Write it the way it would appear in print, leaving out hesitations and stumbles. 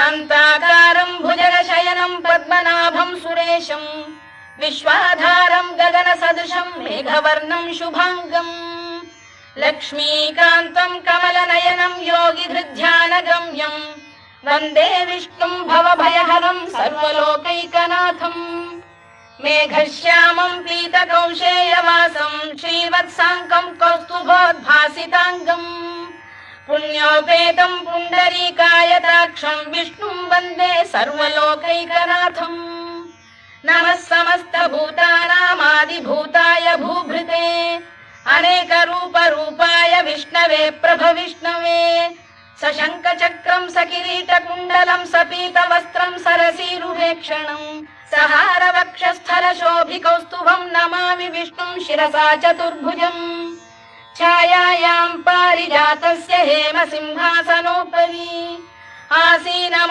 शान्ताकारं भुजगशयनं पद्मनाभं सुरेशं विश्वाधारं गगनसदृशं मेघवर्णं शुभांगं लक्ष्मीकान्तं कमलनयनं योगिधृध्यानगम्यं वन्दे विष्णुं भवभयहरं सर्वलोकैकनाथं मेघश्यामं पीतकौशेयवासं श्रीवत्साङ्कं कौस्तुभोद्भासिताङ्गं पुण्योपेतं पुण्डरीकायताक्षं विष्णुं वन्दे सर्वलोकैकनाथं नमः समस्तभूतानामादिभूताय भूभृते अनेकरूपरूपाय विष्णवे प्रभविष्णवे सशङ्खचक्रं सकिरीटकुण्डलं सपीतवस्त्रं सरसीरुहेक्षणं सहारवक्षस्थलशोभिकौस्तुभं नमामि विष्णुं शिरसा चतुर्भुजं छायायां पारिजातस्य हेमसिंहासनोपरि आसीन